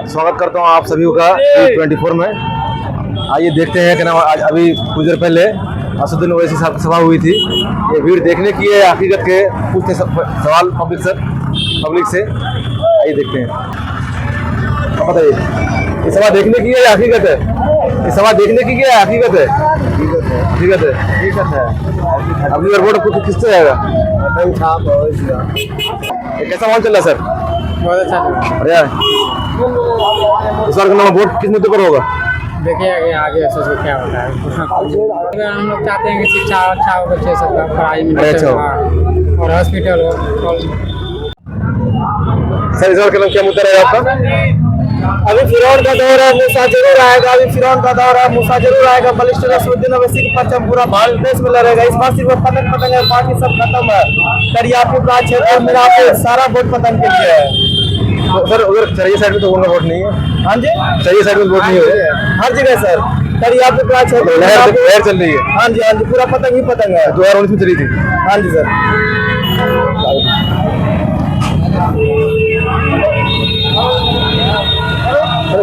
स्वागत करता हूँ आप सभी का 24 में। आइए देखते हैं कि नाम आज अभी कुछ देर पहले असदुद्दीन ओवैसी सभा हुई थी। ये भीड़ देखने की है, हकीकत के पूछते सवाल पब्लिक से। आइए देखते हैं। अब बताइए, ये सभा देखने की है हकीकत है? ये सभा देखने की है हकीकत है? हकीकत है। अगली बार वोट आपको किससे जाएगा? कैसा माहौल चल रहा है सर? बहुत अच्छा लगा। बढ़िया। इस बार का नाम वोट किस मुद्दे पर होगा? देखिए आगे सोच क्या होता है। हम लोग चाहते हैं कि शिक्षा अच्छा हो, बच्चे सबका पढ़ाई में अच्छा हो और हॉस्पिटल हो। सर इस बार का नाम क्या मुद्दा रहेगा आपका? अभी फिरौन का दौर है, मूसा जरूर आएगा। अभी फिरौन का दौर है, मूसा जरूर आएगा। बलिष्ठ असदुद्दीन ओवैसी का परचम पूरा भारत देश में लड़ेगा। इस बार सिर्फ पतंग है, बाकी सब खत्म है। दरियापुर का क्षेत्र मेरा सारा वोट पतंग के लिए है। तो सर उधर चरिया साइड में तो वोट नहीं है। हाँ जी, चरिया साइड में वोट नहीं है हर जगह सर। दरियापुर का क्षेत्र लहर चल रही है। हाँ जी, पूरा पतंग ही पतंग है। 2019 में चली थी। हाँ जी सर।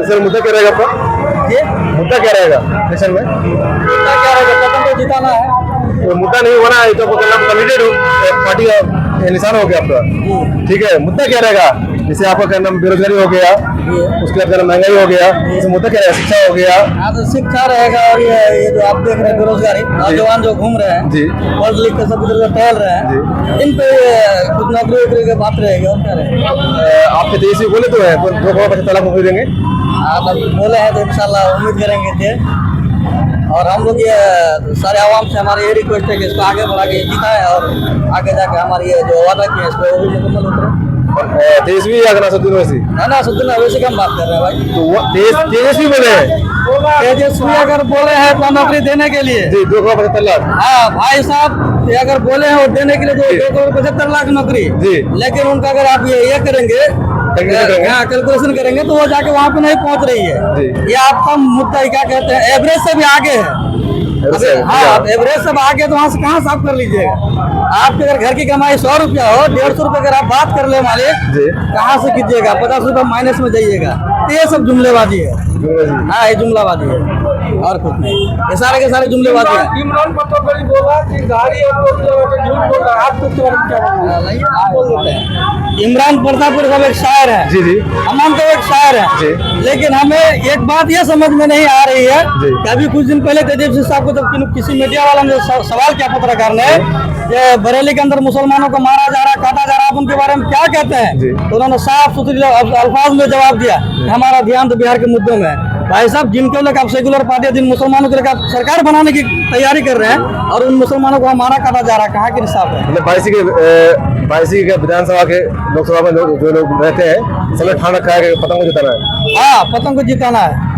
सर मुद्दा क्या रहेगा आपका? ये मुद्दा क्या रहेगा सेशन में? क्या रहेगा? पतंग को जिताना है। तो मुद्दा नहीं होना है तो कैंडिडेट पार्टी का निशान हो गया आपका। ठीक है, मुद्दा क्या रहेगा? जैसे आपका क्या नाम बेरोजगारी हो गया, उसके बाद क्या महंगाई हो गया, जैसे मुद्दा क्या रहेगा? शिक्षा हो गया। हाँ तो शिक्षा रहेगा। और ये जो आप देख रहे हैं बेरोजगारी, नौजवान जो घूम रहे हैं जी, पढ़ लिख के सब इधर टहल रहे हैं, इन पे कुछ नौकरी वोकरी की बात रहेगी और क्या रहेगा। आपके तेजस्वी बोले तो है 2 करोड़ 75 लाख नौकरी देंगे। आप बोले हैं तो इंशाल्लाह उम्मीद करेंगे थे। और हम लोग ये सारे आवाम से हमारी ये रिक्वेस्ट है कि इसको आगे बढ़ा के जिताएं और आगे जाके हमारी ये जो वादा की है इस पर वो भी मुकम्मल उतरे। तेजस्वी या असदुद्दीन ओवैसी? ना असदुद्दीन ओवैसी की हम बात कर रहे हैं भाई। तो वो तेजस्वी बोले हैं। तेजस्वी अगर बोले हैं तो नौकरी देने के लिए जी 2 करोड़ 75 लाख। हाँ भाई साहब, ये अगर बोले हैं वो देने के लिए तो 2 करोड़ 75 लाख नौकरी जी। लेकिन उनका अगर आप ये करेंगे, हाँ कैलकुलेशन करेंगे तो वो जाके वहाँ पे नहीं पहुँच रही है। ये आपका मुद्दा क्या कहते हैं, एवरेज से भी आगे है। हाँ एवरेज सब आगे तो वहाँ से कहाँ साफ कर लीजिएगा। आपके अगर घर की कमाई 100 रुपया हो, 150 रुपये अगर आप बात कर ले मालिक, कहाँ से कीजिएगा? 50 रुपये माइनस में जाइएगा। तो ये सब जुमलेबाजी है। हाँ ये जुमलाबाजी है और कुछ नहीं। ये सारे के सारे जुमलेबाजी है। इमरान पटोल बोला कि गाड़ी झूठ बोल रहा है। आप कुछ बोल देते हैं। इमरान प्रतापपुर का एक शायर है जी जी, हम तो एक शायर है। लेकिन हमें एक बात यह समझ में नहीं आ रही है कि अभी कुछ दिन पहले तेजस्वी साहब को जब किसी मीडिया वाला ने सवाल किया पत्रकार ने कि बरेली के अंदर मुसलमानों को मारा जा रहा, काटा जा रहा, आप उनके बारे में क्या कहते हैं, तो उन्होंने साफ सुथरी अल्फाज में जवाब दिया कि हमारा ध्यान तो बिहार के मुद्दों में है। भाई साहब, जिनके लोग आप सेकुलर पार्टी, जिन मुसलमानों के लिए सरकार बनाने की तैयारी कर रहे हैं और उन मुसलमानों को मारा काटा जा रहा है, कहाँ की इंसाफ है? मतलब 22 के विधानसभा के लोकसभा में जो लोग रहते हैं सबने ठान रखा है कि पतंग को जिताना है। हाँ पतंग को जिताना है।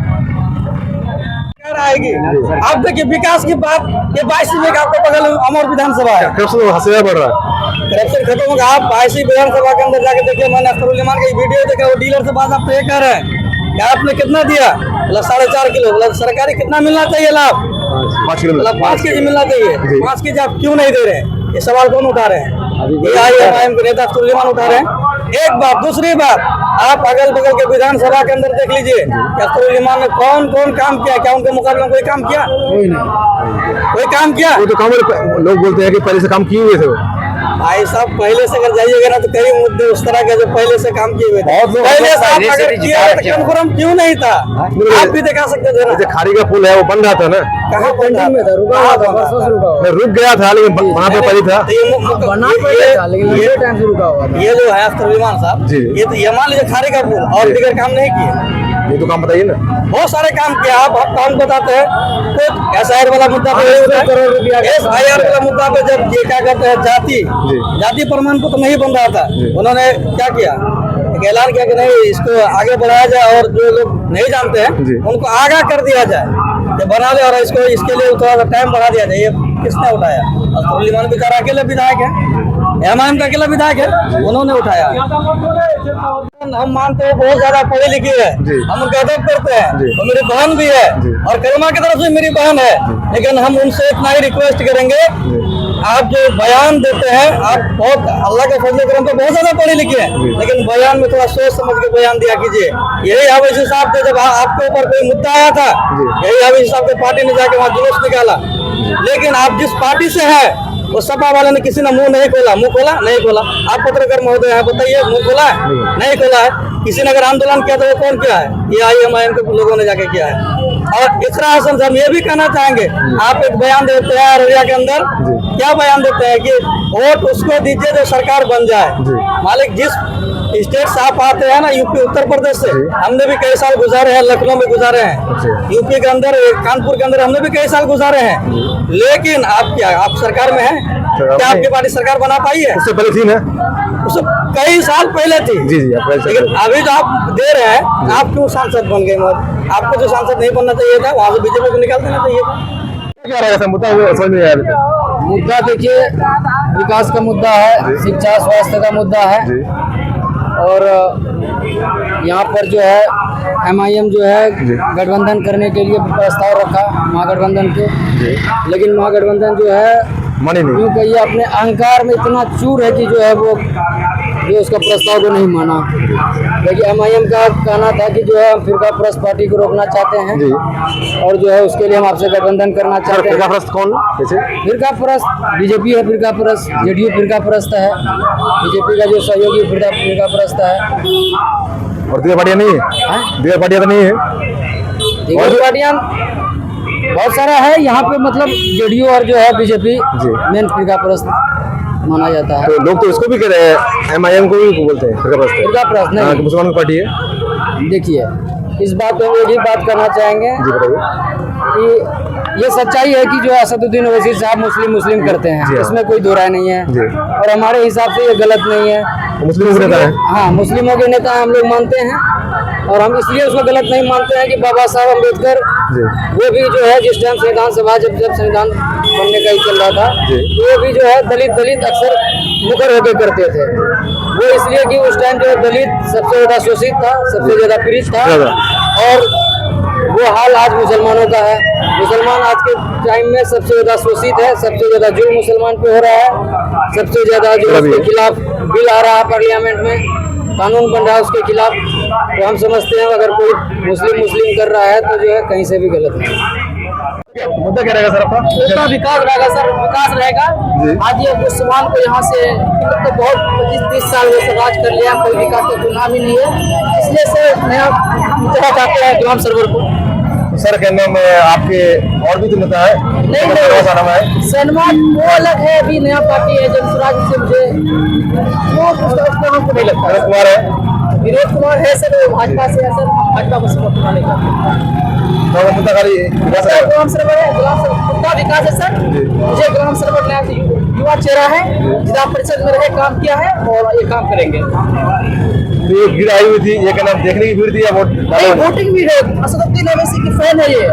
आएगी आप देखिए विकास की बात, ये 22 में आपको बगल अमर विधानसभा है। करप्शन हंसया बढ़ रहा है। करप्शन खत्म होगा। आप 22 विधानसभा के अंदर जाके देखिए, मैंने अख्तरुल इमान का वीडियो देखा, वो डीलर से बात आप तय कर रहे हैं कि आपने कितना दिया, मतलब 4.5 किलो, मतलब सरकारी कितना मिलना चाहिए लाभ? 5 किलो, मतलब 5 केजी मिलना चाहिए। 5 केजी आप क्यों नहीं दे रहे हैं? ये सवाल कौन उठा रहे हैं? AIMIM के नेता अख्तरुल इमान उठा रहे हैं। एक बात। दूसरी बात, आप अगल बगल के विधानसभा के अंदर देख लीजिए कि अख्तरुल इमान ने कौन कौन काम किया। क्या उनके मुकाबले में कोई काम किया? कोई काम किया? वो तो काम लोग बोलते हैं कि पहले से काम किए हुए थे वो। भाई साहब, पहले से अगर जाइएगा ना तो कई मुद्दे उस तरह के जो पहले से काम किए हुए थे। पहले से आप अगर किया तो कन्फर्म क्यों नहीं था? आप भी दिखा सकते थे ना। जैसे खारी का पुल है वो बन रहा था ना, कहाँ पेंडिंग में था? रुक गया था लेकिन वहाँ पे पड़ी था। ये जो है अख्तरुल इमान साहब, ये तो ये मान लीजिए खारी का पुल और दिगर काम नहीं किए। ये तो काम बताइए ना। बहुत सारे काम किया। आप काम बताते हैं तो SIR वाला मुद्दा पे, SIR वाला मुद्दा पे जब ये क्या कहते हैं जाति प्रमाण पत्र नहीं बन रहा था, उन्होंने क्या किया, एक ऐलान किया कि नहीं इसको आगे बढ़ाया जाए और जो लोग नहीं जानते हैं उनको आगाह कर दिया जाए कि बना ले और इसके लिए थोड़ा सा टाइम बढ़ा दिया जाए। ये किसने उठाया? अख्तरुल इमान बेचारा अकेले विधायक है, AIMIM का अकेला विधायक है, उन्होंने उठाया। हम मानते हैं बहुत ज्यादा पढ़े लिखे है, हम उनका अदब करते हैं, तो मेरी बहन भी है और करीमा की तरफ से मेरी बहन है, लेकिन हम उनसे इतना ही रिक्वेस्ट करेंगे आप जो बयान देते हैं, आप बहुत अल्लाह के फजल करम तो बहुत ज्यादा पढ़े लिखे हैं, लेकिन बयान में थोड़ा सोच समझ के बयान दिया कीजिए। यही अवैसी साहब थे, जब आपके ऊपर कोई मुद्दा आया था, यही अवैसी साहब के पार्टी ने जाके वहाँ जुलूस निकाला। लेकिन आप जिस पार्टी से है वो सपा वाले ने किसी ने मुंह नहीं खोला, मुंह खोला नहीं खोला। आप पत्रकार महोदय हैं, बताइए मुंह खोला है नहीं खोला है। किसी ने अगर आंदोलन किया तो वो कौन किया है? ये IMIM के लोगों ने जाके किया है। और इकरा हसन साहब ये भी कहना चाहेंगे, आप एक बयान देते हैं अररिया के अंदर, क्या बयान देते हैं कि वोट उसको दीजिए जो सरकार बन जाए। मालिक जिस स्टेट से आप आते हैं ना, यूपी उत्तर प्रदेश से, हमने भी कई साल गुजारे हैं, लखनऊ में गुजारे हैं, यूपी के अंदर कानपुर के अंदर हमने भी कई साल गुजारे हैं। लेकिन आप क्या, आप सरकार में हैं क्या? आपकी पार्टी सरकार बना पाई है? उससे पहले थी ना, उससे कई साल पहले थी। जी लेकिन अभी जो आप दे रहे हैं, आप क्यों सांसद बन गए? आपको जो सांसद नहीं बनना चाहिए था, वहाँ से बीजेपी को निकाल देना चाहिए था। क्या रहेगा मुद्दा, समझ में आया? मुद्दा देखिए, विकास का मुद्दा है, शिक्षा स्वास्थ्य का मुद्दा है। और यहाँ पर जो है MIM जो है गठबंधन करने के लिए प्रस्ताव रखा महागठबंधन के, लेकिन महागठबंधन जो है माने नहीं, क्योंकि ये अपने अहंकार में इतना चूर है कि जो है वो जो उसका प्रस्ताव को नहीं माना। लेकिन MIM का कहना था कि जो है हम फिरका परस्त पार्टी को रोकना चाहते हैं और जो है उसके लिए हम आपसे गठबंधन करना चाहते हैं। फिरका परस्त कौन? कैसे फिरका परस्त? बीजेपी है फिरका परस्त, JDU फिरका परस्त है, बीजेपी का जो सहयोगी फिरका परस्त है। और दूसरी पार्टियां नहीं है? दूसरी पार्टियां तो नहीं है, दूसरी पार्टियां बहुत सारा है यहाँ पे, मतलब JDU और जो है बीजेपी मेन फिरका परस्त माना जाता है। तो लोग तो इसको भी कह रहे हैं, MIM को भी बोलते हैं फिरका परस्त। फिरका परस्त नहीं, मुसलमान की पार्टी है। देखिए इस बात पे हम एक ही बात करना चाहेंगे कि ये सच्चाई है कि जो असदुद्दीन ओवैसी साहब मुस्लिम करते हैं, इसमें कोई दो राय नहीं है और हमारे हिसाब से ये गलत नहीं है। मुस्लिमों के नेता है, हाँ मुस्लिमों के नेता हम लोग मानते हैं और हम इसलिए उसको गलत नहीं मानते हैं कि बाबा साहब अम्बेडकर वो भी जो है जिस टाइम संविधान सभा जब संविधान बनने का ही चल रहा था, वो भी जो है दलित अक्सर मुखर होकर करते थे। वो इसलिए कि उस टाइम जो है दलित सबसे ज्यादा शोषित था, सबसे ज्यादा पीड़ित था और वो हाल आज मुसलमानों का है। मुसलमान आज के टाइम में सबसे ज्यादा शोषित है, सबसे ज्यादा जुल्म मुसलमान पे हो रहा है, सबसे ज्यादा जो उसके खिलाफ बिल आ रहा है पार्लियामेंट में, कानून बन रहा है उसके खिलाफ। तो हम समझते हैं अगर कोई मुस्लिम कर रहा है तो जो है कहीं से भी गलत है। मुद्दा क्या रहेगा सर आपका? मुद्दा विकास रहेगा सर, विकास रहेगा। आज ये मुसलमान को यहाँ से तो बहुत 25-30 साल से राज कर लिया, कोई विकास का कोई नाम ही नहीं है, इसलिए से नया चाहते हैं गुलाम सरवर को। सर कहने में आपके और भी तो नेता है? नहीं, सनमाज वो अलग है, अभी नया पार्टी है जनसुराज से मुझे वो उसका हमको नहीं लगता। विनोद कुमार है, विनोद कुमार है सर, वो भाजपा से है सर, भाजपा को सपोर्ट करने का मुद्दा खाली विकास है। गुलाम सरवर है, मुद्दा विकास है सर। मुझे गुलाम सरवर नया युवा चेहरा है, जिला परिषद में रहे काम किया है और ये काम करेंगे। तो ये भीड़ आई हुई थी, ये क्या नाम देखने की भीड़ थी या वोटिंग भी है? असदुद्दीन ओवैसी की फैन है ये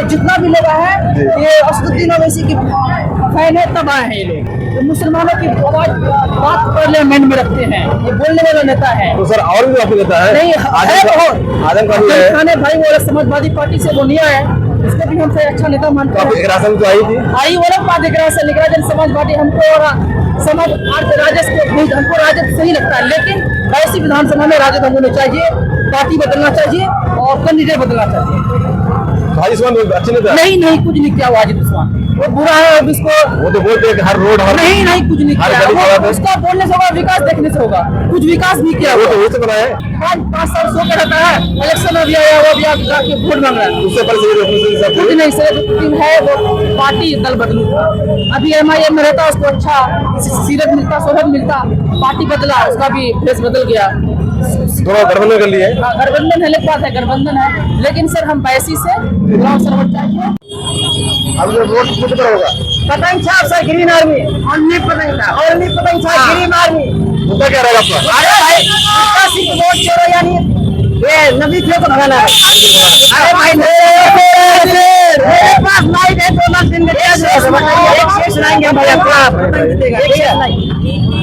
जितना भी लोग है, ये असदुद्दीन ओवैसी की फैन है, तब आए हैं ये लोग। तो मुसलमानों की आवाज बात पार्लियामेंट में रखते हैं, ये बोलने वाला नेता है। तो सर और भी आपको नेता है? नहीं है, आजम खान भाई वो समाजवादी पार्टी से बोनिया है, उसको भी हमसे अच्छा नेता मानते हैं। राशन तो आई थी, आई वो लोग बात से निकला जन समाजवादी हमको समाज राजस्व को हमको राजद सही लगता है, लेकिन ऐसी विधानसभा में राजद होने चाहिए, पार्टी बदलना चाहिए और कैंडिडेट बदलना चाहिए। हाजिस्मान अच्छे नेता नहीं कुछ नहीं किया वाजिद उस्मान, वो बुरा है। अब इसको वो तो बोलते हैं कि हर रोड हर नहीं कुछ नहीं किया, उसका बोलने से होगा, विकास देखने से होगा, कुछ विकास नहीं किया। वो तो बनाया है, 5 साल सो के रहता है, इलेक्शन में भी आया, वो भी जाके वोट मांग रहा है। उससे पहले कुछ नहीं सर, है वो पार्टी दल बदलू। अभी MIM में रहता, उसको अच्छा सीरत मिलता, शोहरत मिलता, पार्टी बदला, उसका भी फेस बदल गया। थोड़ा गठबंधन कर लिए, गठबंधन है, अलग बात है, गठबंधन है, लेकिन सर हम वैसी से गुलाम सरवर चाहिए। अब जो वोट किस तरह होगा पता ही था सर, ग्रीन आर्मी और नहीं पता ही था, और नहीं पता ही था ग्रीन आर्मी। मुद्दा क्या रहेगा आपका? अरे भाई वोट छोड़ो, यानी ये नबी थे तो भगाना है। अरे भाई मेरे पास लाइट है, 2 लाख दिन सुनाएंगे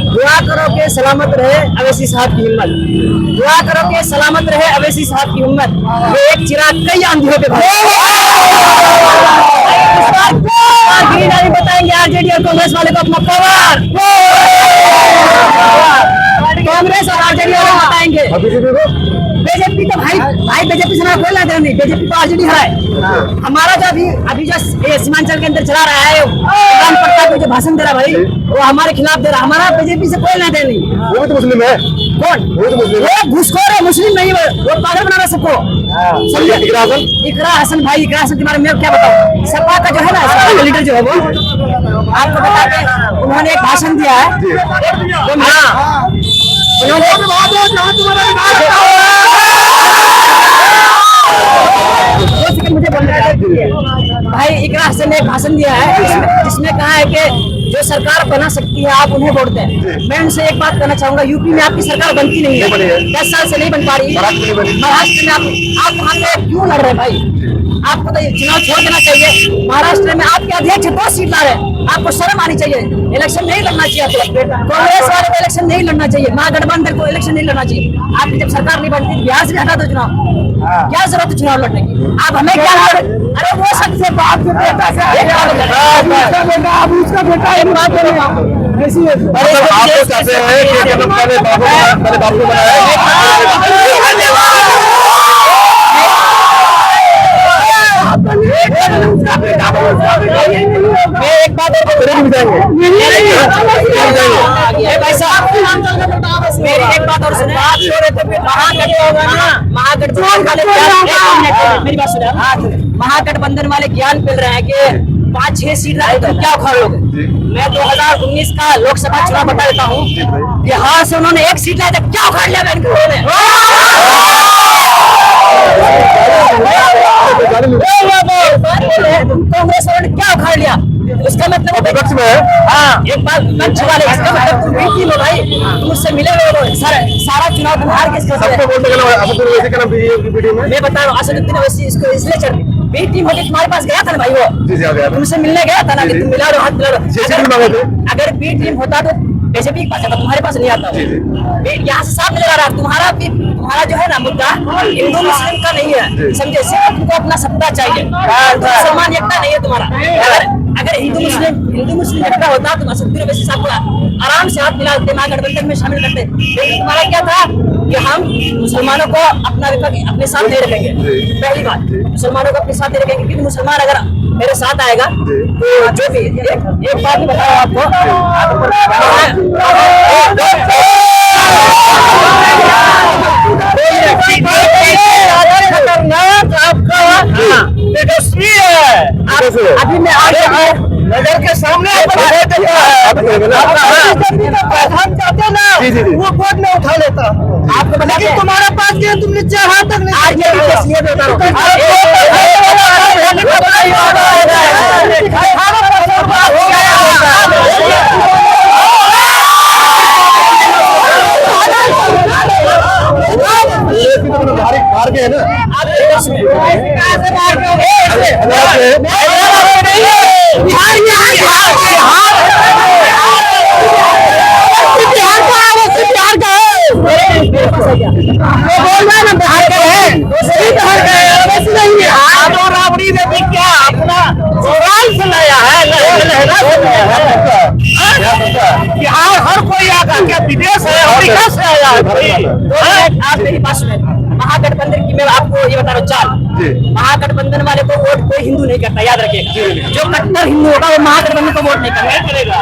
दुआ करो के सलामत रहे अवैसी साहब की हिम्मत, दुआ करो के सलामत रहे अवैसी साहब की हिम्मत। वो एक चिराग कई आंधियों पे नहीं बताएंगे आरजेडी और कांग्रेस वाले को अपना पावर। कांग्रेस और आरजेडी वाले बताएंगे। और बीजेपी को बीजेपी तो भाई बीजेपी से हमारा कोई लेना नहीं, बीजेपी तो आरजेडी है। हमारा जो अभी जो सीमांचल के अंदर चला रहा है प्रधान प्रताप जो भाषण दे रहा है भाई, वो हमारे खिलाफ दे रहा है। हमारा बीजेपी से कोई लेना देना नहीं। वो भी तो मुस्लिम है। कौन? वो तो मुस्लिम है। वो घुसखोर है, मुस्लिम नहीं है, वो पागल बना रहा है सबको। समझे? इकरा हसन भाई, इकरा हसन के बारे में क्या बताऊं। सपा का जो है ना, सपा का लीडर जो है वो आपको बता दें, उन्होंने एक भाषण दिया है। मुझे बोलना भाई, इकरा हसन ने एक भाषण दिया है जिसमें कहा है कि जो सरकार बना सकती है आप उन्हें वोट दें। मैं उनसे एक बात कहना चाहूंगा, यूपी में आपकी सरकार बनती नहीं है, 10 साल से नहीं बन पा रही। महाराष्ट्र में आप वहाँ पे क्यों लड़ रहे भाई? आपको तो चुनाव छोड़ देना चाहिए। महाराष्ट्र में आपके अध्यक्ष 2 सीट ला रहे, आपको शर्म आनी चाहिए। इलेक्शन नहीं लड़ना चाहिए, कांग्रेस वाले को इलेक्शन नहीं लड़ना चाहिए, महागठबंधन को इलेक्शन नहीं लड़ना चाहिए। आपकी जब सरकार नहीं बनती, बिहार से हटा दो चुनाव, क्या जरूरत है चुनाव लड़ने की? आप हमें क्या अरे वो सबसे बाप के बेटा से आप उसका बेटा एक बात बोलेगा ऐसी है। आपको कहते हैं कि मतलब पहले बाबू बनाया। एक बात मेरी एक बात और सुने। महागठबंधन वाले ज्ञान मिल रहे हैं कि 5-6 सीट रहे तो क्या उखाड़ लोगे। मैं 2019 का लोकसभा चुनाव बता देता हूँ, बिहार से उन्होंने 1 सीट लाया था, क्या उखाड़ लिया कांग्रेस वालों ने, क्या उखाड़ लिया? उसका मतलब विपक्ष में है। हाँ, एक बात विपक्ष वाले, इसका मतलब तुम भी टीम हो भाई, तुम उससे मिले हुए सारा चुनाव तुम हार किसके सबको बोलते हैं मैं बता रहा हूँ, असदुद्दीन ओवैसी इसको इसलिए चढ़ बी टीम होगी, तुम्हारे पास गया था ना भाई, वो तुमसे मिलने गया था ना कि तुम मिला लो, हाथ मिला लो। अगर बी टीम होता तो बीजेपी के पास आता, तुम्हारे पास नहीं आता। यहाँ से साफ नजर आ रहा है तुम्हारा जो है ना मुद्दा हिंदू मुस्लिम का नहीं है, समझे? सिर्फ तुमको अपना सत्ता चाहिए, मुसलमान एकता नहीं है तुम्हारा। अगर हिंदू मुस्लिम एकता होता तो असदुद्दीन ओवैसी साहब को आराम से हाथ मिलाते, महागठबंधन में शामिल करते। लेकिन तुम्हारा क्या था कि हम मुसलमानों को अपने साथ नहीं रखेंगे। पहली बात, मुसलमानों को अपने साथ नहीं रखेंगे, क्योंकि मुसलमान अगर मेरे साथ आएगा तो जो भी एक बात बताओ आपको, तेजस्वी है। अभी मैं आगे नजर के सामने प्रधान चाहते ना, वो वोट में उठा लेता। आपको बता लेकिन तुम्हारे पास गया, तुमने जहाँ तक नहीं मार के है ना राबड़ी ने भी क्या अपना सवाल सुनाया है, बिहार हर कोई आकर क्या विदेश है, अमेरिका से आया है। आप मेरी बात सुने, महागठबंधन की मैं आपको ये बता रहा हूँ चाल, महागठबंधन वाले को वोट कोई हिंदू नहीं करता, याद रखिएगा। जो कट्टर हिंदू होगा वो महागठबंधन को वोट नहीं करेगा।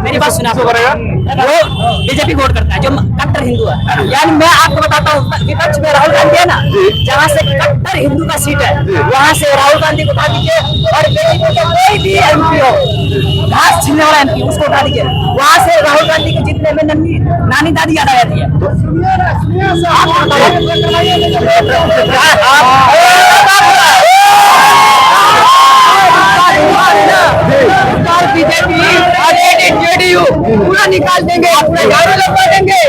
मेरी बात सुना, वो बीजेपी वोट करता है जो कट्टर हिंदू है। यानी मैं आपको बताता हूँ, विपक्ष में राहुल गांधी है ना, जहाँ से कट्टर हिंदू का सीट है वहाँ से राहुल गांधी को उठा दीजिए, और बीजेपी का कोई भी एमपी हो, घास छीनने वाला एमपी, उसको उठा दीजिए। वहाँ से राहुल गांधी को जीतने में नानी दादी याद आ जाती है। बीजेपी जेडीयू पूरा निकाल देंगे, अपने गाड़ी लगा देंगे।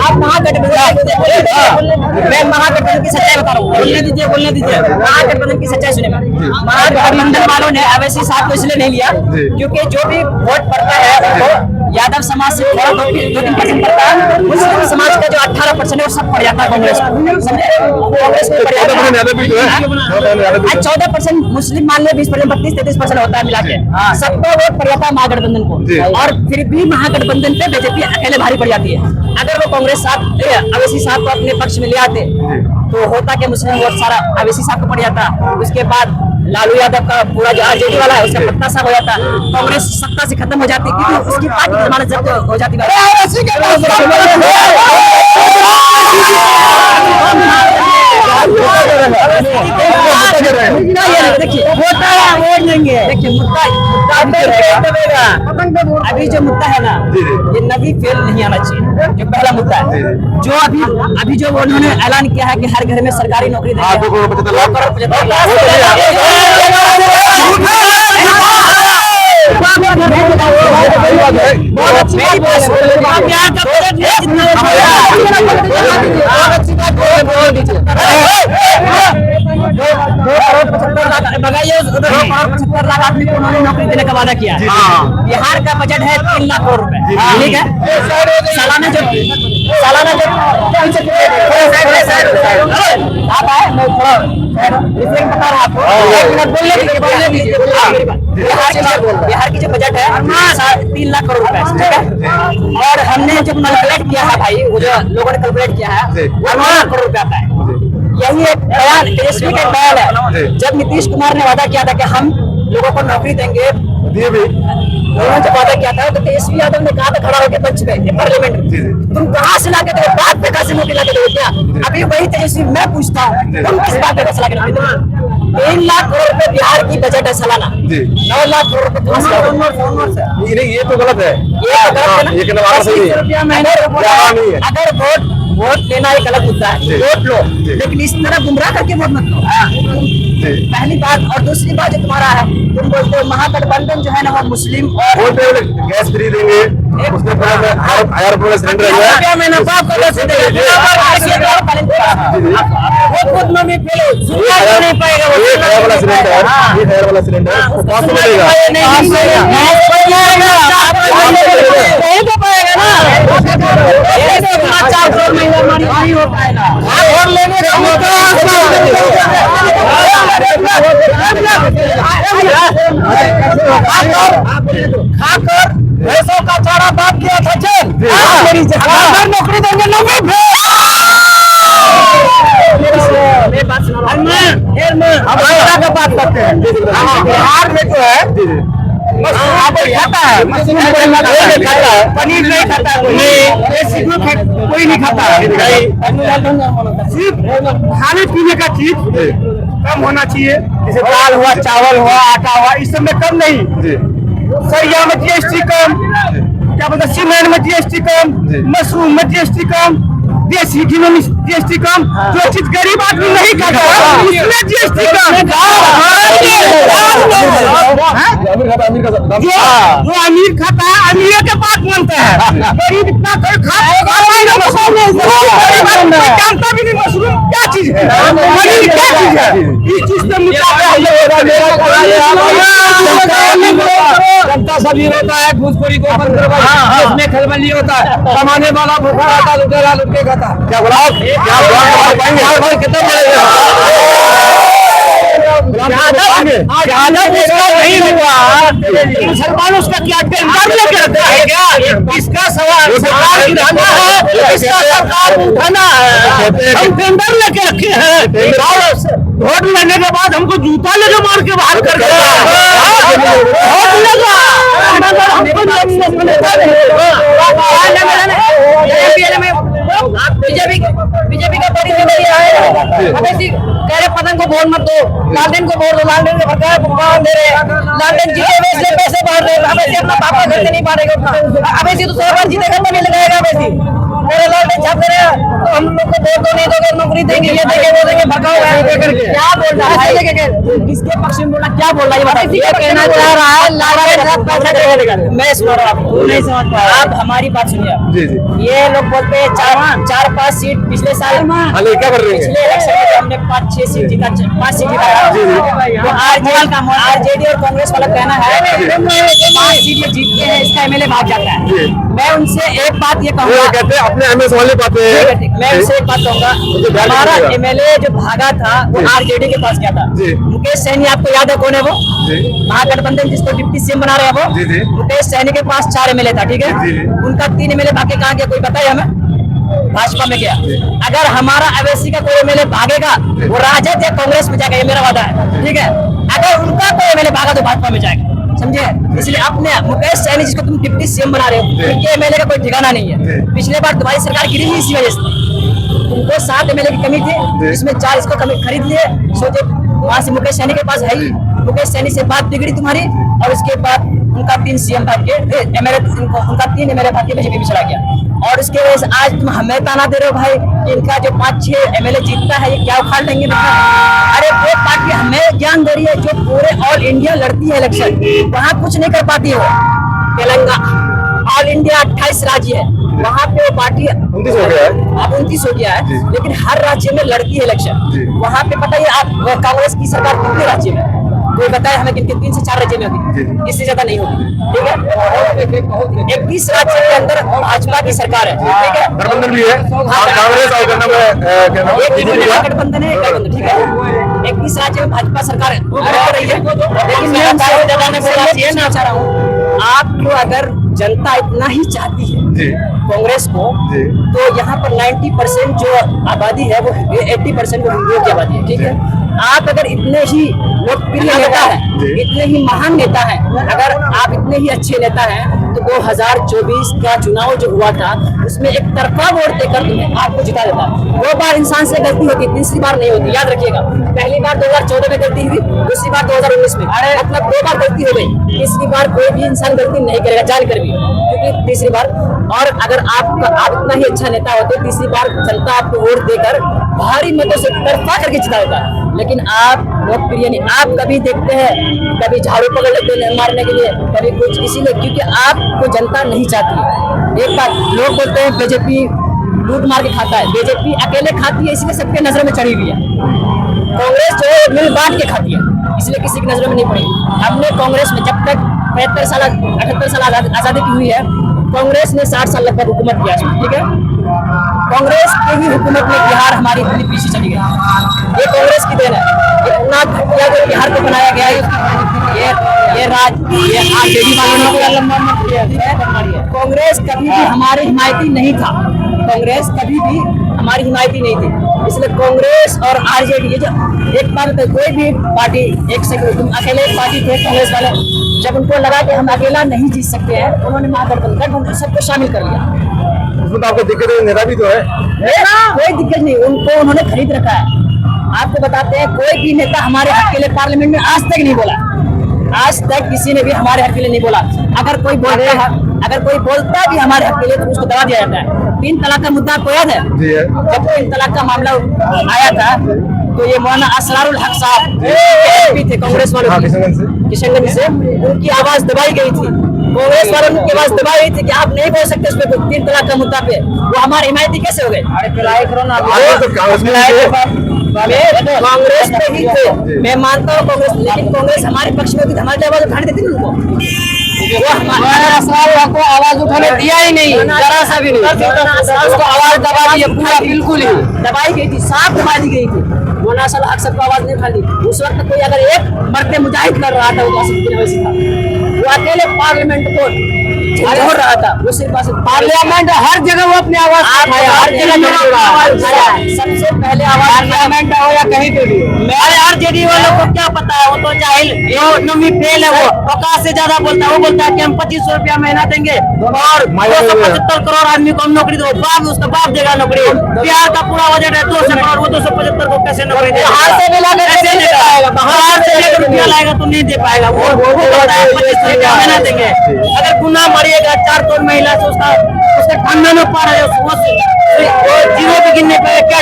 आप महागठबंधन, मैं महागठबंधन की सच्चाई बता रहा हूँ। बोलने दीजिए। महागठबंधन की सच्चाई सुने। महागठबंधन वालों ने अवैसी साहब को इसलिए नहीं लिया क्योंकि जो भी वोट पड़ता है वो यादव समाज से थोड़ा 2-3% पड़ता है। मुस्लिम समाज का जो 18% है वो सब पड़ जाता है कांग्रेस को। कांग्रेस को पड़ जाता है 14% मुस्लिम मान लो 20%, 32-33% होता है मिला के, सबका वोट पड़ जाता है महागठबंधन को। और फिर भी महागठबंधन पे बीजेपी अकेले भारी पड़ जाती है। अगर वो कांग्रेस साहब अवैसी साहब को अपने पक्ष में ले आते तो होता कि मुस्लिम वोट सारा अवैसी साहब को पड़ जाता। उसके बाद लालू यादव का पूरा जो आरजेडी वाला है उसका पत्ता साफ हो जाता, कांग्रेस सत्ता से खत्म हो जाती क्योंकि उसकी पार्टी की जमानत जब्त हो जाती। देखिए अभी जो मुद्दा है ना, ये नबी फेल नहीं आना चाहिए, जो पहला मुद्दा है। जो अभी जो उन्होंने ऐलान किया है कि हर घर में सरकारी नौकरी देंगे, 2 करोड़ 75 लाख। लगाइए 2.75 लाख आदमी को उन्होंने नौकरी देने का वादा किया है। बिहार का बजट है 3 लाख करोड़ रुपए, ठीक है। सालाना जो आप आए मैं थोड़ा बता रहा आपको, 1 मिनट बोलने दीजिए। बिहार की जो बजट है 3 लाख करोड़ रुपए, ठीक है। और हमने जो कैलकुलेट किया है भाई, वो जो लोगों ने कैलकुलेट किया है 1 लाख करोड़ रुपए आता है। यही एक बयान तेजस्वी का बयान है। जब नीतीश कुमार ने वादा किया था कि हम लोगों को नौकरी देंगे, उन्होंने जब वादा किया था तो तेजस्वी यादव ने कहा था खड़ा होकर मंच पे पार्लियामेंट में, तुम कहाँ से लाके दो, बात पे कहाँ से नौकरी लाके दो क्या? अभी वही तेजस्वी मैं पूछता हूँ, तुम किस बात पे फैसला करोगे? 3 लाख करोड़ रुपए बिहार की बजट है सालाना, 9 लाख करोड़ रुपए ये तो गलत है। अगर वोट लेना एक अलग मुद्दा है, वोट लो, लेकिन इस तरह गुमराह करके वोट मत लो। पहली बात। और दूसरी बात जो तुम्हारा है, तुम बोलते हो महागठबंधन जो है ना वो मुस्लिम और गैस फ्री देंगे, उसमें 1000 रुपये सिलेंडर है। नहीं पाएगा वो 1000 वाला सिलेंडर, 1000 वाला सिलेंडर 500 मिलेगा। नहीं हो पाएगा। खाकर भैंसों का चारा बात किया था चल नौकरी देंगे बात करते हैं। बिहार में जो है खाता है, पनीर नहीं खाता, कोई नहीं खाता। सिर्फ खाने पीने का चीज कम होना चाहिए, जैसे दाल हुआ, चावल हुआ, आटा हुआ, इस सब में कम नहीं। सरिया में जीएसटी कम, क्या बोलते सीमेंट में जीएसटी कम, मशरूम में जीएसटी कम, देसी घी में जीएसटी कम। जो चीज गरीब आदमी नहीं खाता उसमें जीएसटी कम। जो अमीर खाता है अमीर के पास बनता है, गरीब इतना कोई जानता भी नहीं मशरूम क्या चीज है, पनीर क्या चीज है। इस चीज पे जनता सभी होता है, घूसखोरी को बंद करवाइए, इसमें खलबली होता है, कमाने वाला भूखा रहता, लुटेरा लुट के खाता। क्या बोला कितना नहीं हुआ मुसलमान उसका क्या टेंडर लेके रखा है क्या? इसका सवाल सरकार गिराना है, इसका सरकार उठाना है। हम टेंडर लेके रखे हैं, वोट लेने के बाद हमको जूता लेके मार के बाहर कर दिया। बीजेपी का बड़ी जिम्मेदारी है। कह रहे पतंग को वोट मत दो, लालटेन को वोट दो, लालटेन को भगा दे रहे, लालटेन जीते हुए इसलिए पैसे बांट रहे। अब ऐसे अपना पापा घर से नहीं बांटेगा, अब ऐसे तो 100 बार जीतेगा तो नहीं लगाएगा। वैसे मेरे लालटेन छाप दे रहे हैं तो हम लोग को वोट तो नहीं दोगे, नौकरी देंगे, ये देंगे, वो देंगे, भगा हुआ है। क्या बोल रहा है, किसके पक्ष में बोला, क्या बोल रहा है? कहना चाह रहा है लालटेन मैं सुना रहा हूँ आपको, नहीं समझ पाया आप, हमारी बात सुनिए। जी जी। ये लोग बोलते हैं 4-5 सीट पिछले साल अरे क्या कर रहे हैं? पिछले इलेक्शन में हमने 5-6 सीट जीता, 5 सीट जीता। तो आरजेडी और कांग्रेस वाला कहना है 5 सीट ये जीतते हैं, इसका एमएलए भाग जाता है। मैं उनसे एक बात ये वो कहूँगा, कहते हैं अपने एमएस वाले पाते हैं। मैं उनसे एक बात कहूँगा, हमारा एमएलए जो भागा था वो आरजेडी के पास गया था। जी। मुकेश सैनी आपको याद है कौन है वो? जी। महागठबंधन जिसको डिप्टी सीएम बना रहे हैं वो। जी, जी। मुकेश सैनी के पास 4 एमएलए था, ठीक है। जी, जी। उनका 3 एमएलए भागे कहाँ गया कोई बताए हमें? भाजपा में गया। अगर हमारा अवैसी का कोई एमएलए भागेगा वो राजद या कांग्रेस में जाएगा, ये मेरा वादा है, ठीक है। अगर उनका कोई एमएलए भागा तो भाजपा में जाएगा, समझे। इसलिए अपने मुकेश सैनी जिसको तुम डिप्टी सीएम बना रहे हो, उनके एमएलए का कोई ठिकाना नहीं है। पिछले बार तुम्हारी सरकार गिरी हुई इसी वजह से, तुमको 7 एमएलए की कमी थी, इसमें 4 इसको खरीद लिए, सोचे वहां से मुकेश सैनी के पास है ही, मुकेश सैनी से बात बिगड़ी तुम्हारी, और उसके बाद उनका 3 सीएम भाग के एमएलए, उनका 3 एमएलए भाग के बीजेपी में चला गया। और उसके वजह से आज तुम हमें ताना दे रहे हो भाई कि इनका जो 5-6 एमएलए जीतता है ये क्या उखाड़ लेंगे बेटा। अरे वो पार्टी हमें ज्ञान दे रही है जो पूरे ऑल इंडिया लड़ती है इलेक्शन, वहाँ कुछ नहीं कर पाती हो। तेलंगाना ऑल इंडिया 28 राज्य है, वहाँ पे वो पार्टी 29 हो गया है। अब 29 हो गया है, लेकिन हर राज्य में लड़ती है इलेक्शन। वहाँ पे बताइए आप कांग्रेस की सरकार कितने राज्य में, कोई बताए हमें कितने? 3 से 4 राज्य में होगी, इससे ज्यादा नहीं होगी, ठीक है। 21 राज्य के अंदर भाजपा की सरकार है, ठीक है। गठबंधन भी है, कांग्रेस और गठबंधन है, गठबंधन, ठीक है। 21 राज्य में भाजपा सरकार लड़ रही है, लेकिन मैं चाह रहा हूँ आपको, अगर जनता इतना ही चाहती है कांग्रेस को, तो यहाँ पर 90% जो आबादी है वो 80% वो हिंदुओं की आबादी है, ठीक है। आप अगर इतने ही लोकप्रिय नेता हैं, इतने ही महान नेता हैं, अगर आप इतने ही अच्छे नेता हैं, तो 2024 का चुनाव जो हुआ था उसमें एक तरफा वोट देकर तुम्हें आपको जिता देता। 2 बार इंसान से गलती होती है, तीसरी बार नहीं होती, याद रखिएगा। पहली बार 2014 में गलती हुई, दूसरी बार 2019 में, मतलब 2 बार गलती हो गई। तीसरी बार कोई भी इंसान गलती नहीं करेगा जानकर भी, क्योंकि तीसरी बार, और अगर आप इतना ही अच्छा नेता होते तो तीसरी बार जनता आपको वोट देकर भारी मतों से तरफा करके जिता देता। लेकिन आप लोकप्रिय नहीं, आप कभी देखते हैं कभी झाड़ू पकड़ लेते हैं मारने के लिए, कभी कुछ, इसीलिए क्योंकि आपको जनता नहीं चाहती। एक बात लोग बोलते हैं बीजेपी लूट मार के खाता है, बीजेपी अकेले खाती है इसलिए सबके नजर में चढ़ी हुई है। कांग्रेस जो है मिल बांट के खाती है, इसलिए किसी की नजर में नहीं पड़ी। हमने कांग्रेस में जब तक 75 साल 78 साल आजादी की हुई है, कांग्रेस ने 60 साल लगभग हुकूमत किया, ठीक है। कांग्रेस की ही हुकूमत में बिहार हमारी इतनी पीछे चली गई, ये कांग्रेस की देन है। इतना घटिया जो बिहार को बनाया गया ये आरजेडी कांग्रेस कभी भी हमारी हिमायती नहीं था, कांग्रेस कभी भी हमारी हिमायती नहीं थी। इसलिए कांग्रेस और आरजेडी, ये जो एक बार कोई भी पार्टी, एक से तुम अकेले पार्टी थे कांग्रेस वाले, जब उनको लगा कि हम अकेला नहीं जीत सकते हैं, उन्होंने महागठबंधन सबको शामिल कर लिया। उसमें तो आपको दिक्कत है, नेता भी तो है, कोई दिक्कत नहीं, उनको उन्होंने खरीद रखा है। आपको बताते हैं कोई भी नेता हमारे हक के लिए पार्लियामेंट में आज तक नहीं बोला, आज तक किसी ने भी हमारे हक के लिए नहीं बोला। अगर कोई बोलता भी हमारे हक के लिए तो उसको दबा दिया जाता है। 3 तलाक का मुद्दा आपको याद है? जब 3 तलाक का मामला आया था तो ये मौलाना असरारुल हक साहब थे कांग्रेस वालों किशनगंज से, उनकी आवाज दबाई गई थी, कांग्रेस वालों की आवाज दबाई गई थी कि आप नहीं बोल सकते उस पर 3 तलाक का मुद्दा पे। वो हमारे हिमायती कैसे हो गए? कांग्रेस पे ही थे, मैं मानता हूँ कांग्रेस, लेकिन कांग्रेस हमारे पक्ष में भी हमारी आवाज उठाने देती उनको, वो हमारा को आवाज उठाने दिया ही नहीं, जरा सा भी नहीं, उसको आवाज दबा दी पूरा, बिल्कुल ही दबाई गई थी, साफ दबा दी गई थी। मौलाना साहब अक्सर को आवाज नहीं उठा दी। उस वक्त कोई अगर एक मर्द मुजाहिद कर रहा था वो वैसे था, वो अकेले पार्लियामेंट को छोड़ रहा था, वो सिर्फ पार्लियामेंट हर जगह वो अपनी आवाज हर जगह सबसे पहले आवाज पार्लियामेंट हो या कहीं पे भी। अरे आरजेडी वालों को क्या पता है, वो तो जाहिल, वो नमी फेल है, वो औकात से ज्यादा बोलता है। वो बोलता है कि हम 2500 रुपया महीना देंगे और 275 करोड़ आदमी को हम नौकरी दो, बाप उसका बाप देगा नौकरी। बिहार का पूरा बजट है 200 करोड़, वो 275 को कैसे नौकरी देगा? बाहर से लेकर रुपया लाएगा तो नहीं दे पाएगा। वो बोलता है 2500 रुपया महीना देंगे, अगर गुना मरिएगा 4 तोड़ महिला से उसका खानदान में पा रहे हो, जीरो भी गिनने पे क्या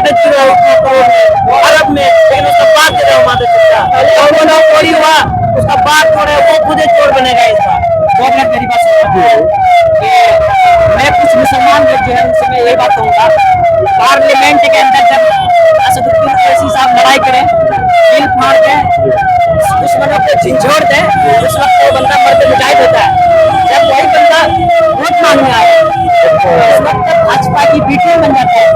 अरब में, लेकिन उसका बाप दे रहा हूँ माता पिता, और वो चोरी हुआ उसका बाप छोड़े, वो खुद चोर बनेगा इस बार। कि मैं कुछ मुसलमान लोग जो है उनसे मैं यही बात कहूँगा, पार्लियामेंट के अंदर जब असदुद्दीन ओवैसी साहब लड़ाई करें, दिल फाड़ दें, दुश्मनों को झिंझोड़ दें, उस वक्त वो बंदा मर्द मुजाहिद होता है। जब वही बंदा वोट मांगने आए उस वक्त भाजपा की बीटी बन जाता है।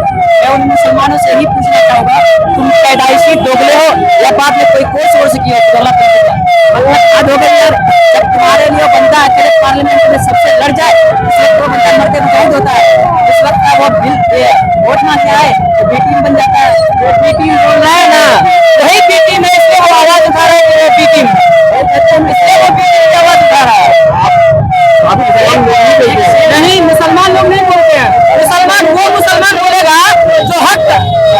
मैं उन मुसलमानों से ही पूछना चाहूंगा, तुम पैदाइशी दोगले हो या बाद में कोई कोर्स वोर्स किया तो गलत कर देगा, मतलब हद हो गई यार। जब तुम्हारे लिए बंदा अकेले पार्लियामेंट में सबसे लड़ जाए, उस वक्त वो बंदा मर्द मुजाहिद होता है। उस वक्त वो वोट मांगने आए तो बीटी बन जाता है। वो बीटी बोल रहा है ना, वही बीटी में इसलिए वो आवाज उठा रहा है कि वो बीटी इसलिए वो बीटी की आवाज उठा रहा है। नहीं, मुसलमान लोग नहीं बोलते हैं। मुसलमान वो मुसलमान बोलेगा जो हक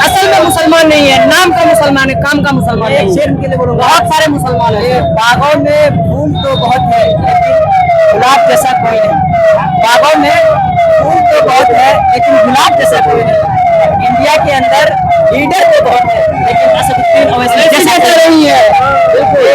असल में मुसलमान नहीं है, नाम का मुसलमान है, काम का मुसलमान है। शेर के लिए बोलूंगा, बहुत सारे मुसलमान हैं। बागों में फूल तो बहुत है लेकिन गुलाब जैसा कोई नहीं। बागों में फूल तो बहुत है लेकिन गुलाब जैसा कोई नहीं। इंडिया के अंदर लीडर तो बहुत है लेकिन असदुद्दीन ओवैसी जैसा कोई नहीं है। बिल्कुल।